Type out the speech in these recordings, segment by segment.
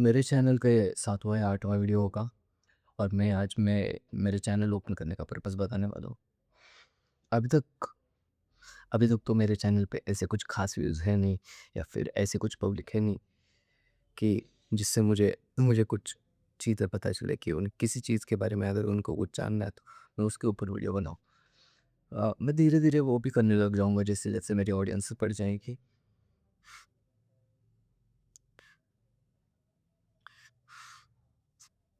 मेरे चैनल का ये 7वाँ या 8वाँ वीडियो होगा और मैं मेरे चैनल ओपन करने का पर्पस बताने वाला हूँ। अभी तक अभी तक तो मेरे चैनल पे ऐसे कुछ ख़ास व्यूज़ है नहीं या फिर ऐसे कुछ पब्लिक है नहीं कि जिससे मुझे मुझे कुछ चीज़ें पता चले कि उन किसी चीज़ के बारे में अगर उनको कुछ जानना है तो मैं उसके ऊपर वीडियो बनाऊँ। मैं धीरे-धीरे वो भी करने लग जाऊँगा जैसे-जैसे मेरी ऑडियंस बढ़ जाएगी।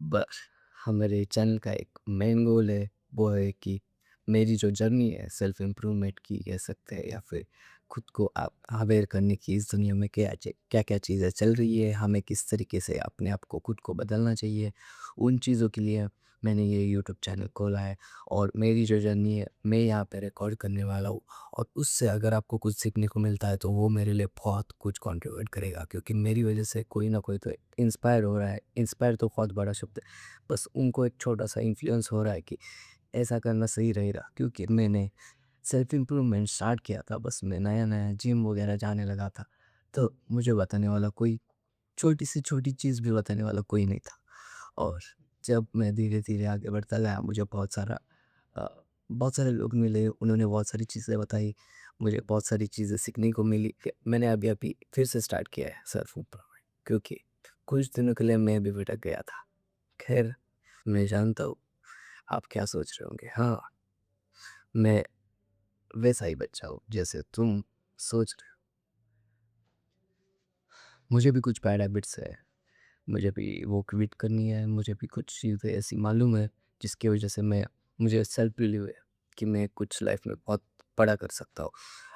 बस हमारे चैनल का एक मेन गोल है, वो है कि मेरी जो जर्नी है सेल्फ इम्प्रूवमेंट की कह सकते हैं या फिर खुद को आप अवेयर करने की इस दुनिया में क्या-क्या चीज़ें चल रही है, हमें किस तरीके से अपने आप को खुद को बदलना चाहिए, उन चीज़ों के लिए मैंने ये यूट्यूब चैनल खोला है और मेरी जो जर्नी है मैं यहाँ पे रिकॉर्ड करने वाला हूँ और उससे अगर आपको कुछ सीखने को मिलता है तो वो मेरे लिए बहुत कुछ कंट्रीब्यूट करेगा क्योंकि मेरी वजह से कोई ना कोई तो इंस्पायर हो रहा है। इंस्पायर तो बहुत बड़ा शब्द है, बस उनको एक छोटा-सा इन्फ्लुएंस हो रहा है कि ऐसा करना सही रहेगा क्योंकि मैंने सेल्फ इम्प्रूवमेंट स्टार्ट किया था, बस मैं नया-नया जिम वगैरह जाने लगा था, तो मुझे बताने वाला कोई छोटी से छोटी चीज़ भी बताने वाला कोई नहीं था। और जब मैं धीरे-धीरे आगे बढ़ता गया मुझे अ, बहुत सारे लोग मिले, उन्होंने बहुत सारी चीज़ें बताई, मुझे बहुत सारी चीज़ें सीखने को मिली कि मैंने अभी-अभी फिर से स्टार्ट किया है सेल्फ इम्प्रूवमेंट क्योंकि कुछ दिनों के लिए मैं भी भटक गया था। खैर, मैं जानता हूँ आप क्या सोच रहे होंगे। हाँ, मैं वैसा ही बच्चा हूँ जैसे तुम सोच रहे हो। मुझे भी कुछ बैड हैबिट्स है, मुझे भी वो क्विट करनी है, मुझे भी कुछ चीज़ें ऐसी मालूम है जिसकी वज़ह से मुझे सेल्फ बिलीव है कि मैं कुछ लाइफ़ में बहुत बड़ा कर सकता हूँ।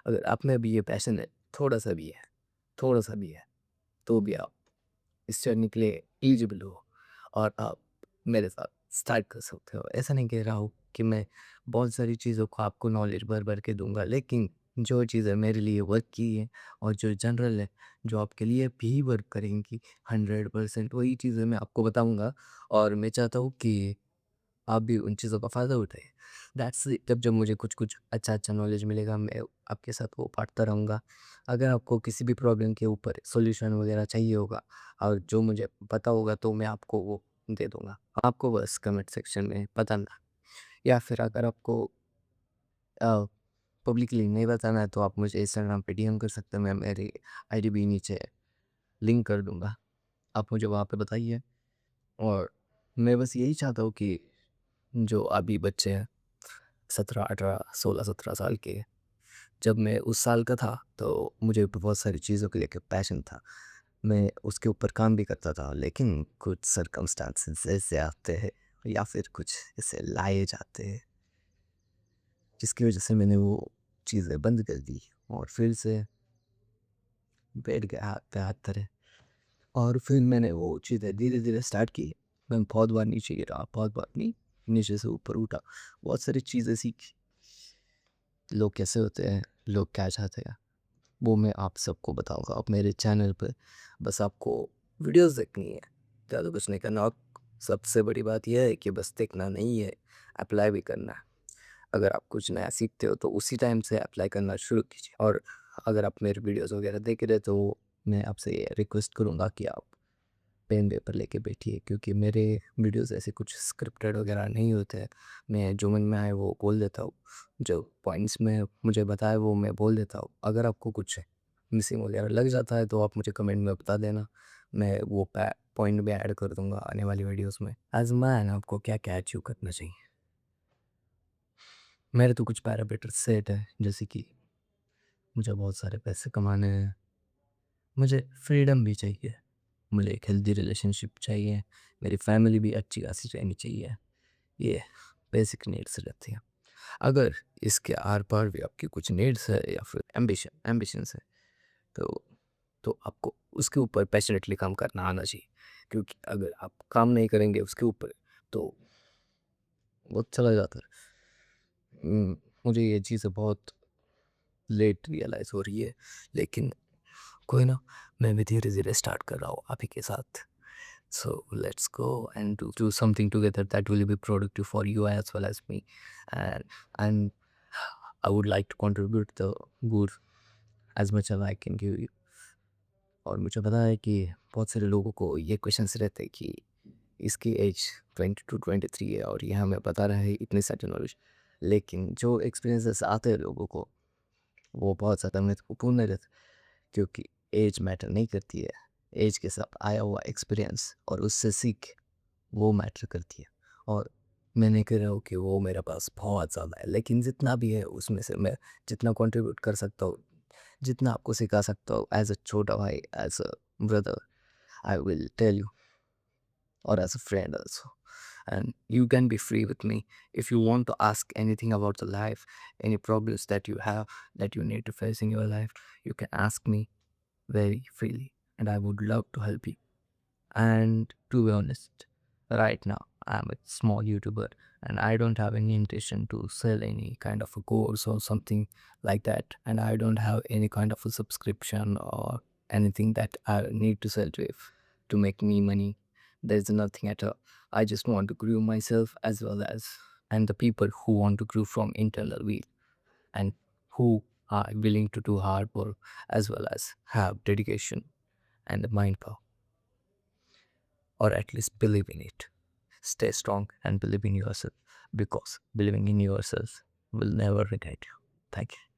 अगर आप में भी ये पैशन है, थोड़ा-सा भी है थोड़ा-सा भी है, तो भी आप इस जर्नी के लिए एलिजिबल हो और आप मेरे साथ स्टार्ट कर सकते हो। ऐसा नहीं कह रहा हूँ कि मैं बहुत सारी चीज़ों को आपको नॉलेज भर-भर के दूँगा, लेकिन जो चीज़ें मेरे लिए वर्क की हैं और जो जनरल है, जो आपके लिए भी वर्क करेंगी 100% वही चीज़ें मैं आपको बताऊँगा और मैं चाहता हूँ कि आप भी उन चीज़ों का फ़ायदा उठाइए। दैट्स इट जब जब मुझे कुछ-कुछ अच्छा-अच्छा नॉलेज मिलेगा मैं आपके साथ वो बाँटता रहूँगा। अगर आपको किसी भी प्रॉब्लम के ऊपर सॉल्यूशन वगैरह चाहिए होगा और जो मुझे पता होगा तो मैं आपको वो दे दूँगा। आपको बस कमेंट सेक्शन में बताना या फिर अगर आपको अ, पब्लिकली नहीं बताना है तो आप मुझे इंस्टाग्राम पे डीएम कर सकते हैं। मैं मेरी आईडी भी नीचे लिंक कर दूँगा। आप मुझे वहाँ पे बताइए और मैं बस यही चाहता हूँ कि जो अभी बच्चे हैं 17, 18, 16, 17 साल के, जब मैं उस साल का था तो मुझे बहुत सारी चीज़ों को लेके पैशन था। मैं उसके ऊपर काम भी करता था लेकिन कुछ सर्कमस्टेंसेस ऐसे आते हैं या फिर कुछ ऐसे लाए जाते हैं जिसकी वज़ह से मैंने वो चीज़ें बंद कर दी और फिर से बैठ गया हाथ पे हाथ धरे और फिर मैंने वो चीज़ें धीरे-धीरे स्टार्ट की। मैं बहुत बार नीचे गिरा, बहुत बार नीचे से ऊपर उठा, बहुत सारी चीज़ें सीखी। लोग कैसे होते हैं, लोग क्या चाहते हैं, वो मैं आप सबको बताऊँगा अब मेरे चैनल पे। बस आपको वीडियोज़ देखनी है, ज़्यादा कुछ नहीं करना और सबसे बड़ी बात ये है कि बस देखना नहीं है, अप्लाई भी करना है। अगर आप कुछ नया सीखते हो तो उसी टाइम से अप्लाई करना शुरू कीजिए और अगर आप मेरे वीडियोज़ वगैरह देख रहे हो तो मैं आपसे ये रिक्वेस्ट करूँगा कि आप पेन पेपर लेके बैठिए क्योंकि मेरे वीडियोस ऐसे कुछ स्क्रिप्टेड वगैरह नहीं होते हैं। मैं जो मन में आए वो बोल देता हूँ। जो पॉइंट्स में मुझे बताए वो मैं बोल देता हूँ। अगर आपको कुछ मिसिंग वगैरह लग जाता है तो आप मुझे कमेंट में बता देना। मैं वो पॉइंट भी ऐड कर दूँगा आने वाली वीडियोस में। आज़माया ना आपको क्या-क्या अचीव करना चाहिए। मेरे तो कुछ पैरामीटर्स सेट है जैसे कि मुझे बहुत सारे पैसे कमाने हैं, मुझे फ्रीडम भी चाहिए, मुझे एक हेल्दी रिलेशनशिप चाहिए, मेरी फैमिली भी अच्छी खासी रहनी चाहिए। ये बेसिक नीड्स रहती हैं। अगर इसके आर-पार भी आपकी कुछ नीड्स है या फिर एम्बिशंस है तो आपको उसके ऊपर पैशनेटली काम करना आना चाहिए। क्योंकि अगर आप काम नहीं करेंगे उसके ऊपर तो वो चला जाता है। मुझे ये चीज़ें बहुत लेट रियलाइज़ हो रही है लेकिन कोई ना मैं भी धीरे-धीरे स्टार्ट कर रहा हूँ आप ही के साथ। So let's go and do something together that will be productive for you as well as me. And I would like to contribute the good as much as I can give you. और मुझे पता है कि बहुत सारे लोगों को ये क्वेश्चंस रहते हैं कि इसकी एज 22-23 है और ये हमें बता रहा है इतनी सारी नॉलेज, लेकिन जो एक्सपीरियंसेस आते हैं लोगों को वो बहुत ज़्यादा महत्वपूर्ण रहता है, क्योंकि एज मैटर नहीं करती है। एज के साथ आया हुआ एक्सपीरियंस और उससे सीख वो मैटर करती है। और मैं नहीं कह रहा हूँ कि वो मेरे पास बहुत ज़्यादा है, लेकिन जितना भी है उसमें से मैं जितना कंट्रीब्यूट कर सकता हूँ, जितना आपको सिखा सकता हूँ एज अ छोटा भाई, as a brother, I will tell you, or as a friend also. And you can be free with me if you want to ask anything about the life, any problems that you have that you need to face in your life. You can ask me very freely, and I would love to help you. And to be honest, right now I'm a small YouTuber and I don't have any intention to sell any kind of a course or something like that. And I don't have any kind of a subscription or anything that I need to sell to make me money. There's nothing at all. I just want to grow myself as well as and the people who want to grow from internal will and who are willing to do hard work as well as have dedication and the mind power, or at least believe in it. Stay strong and believe in yourself, because believing in yourself will never regret you. Thank you.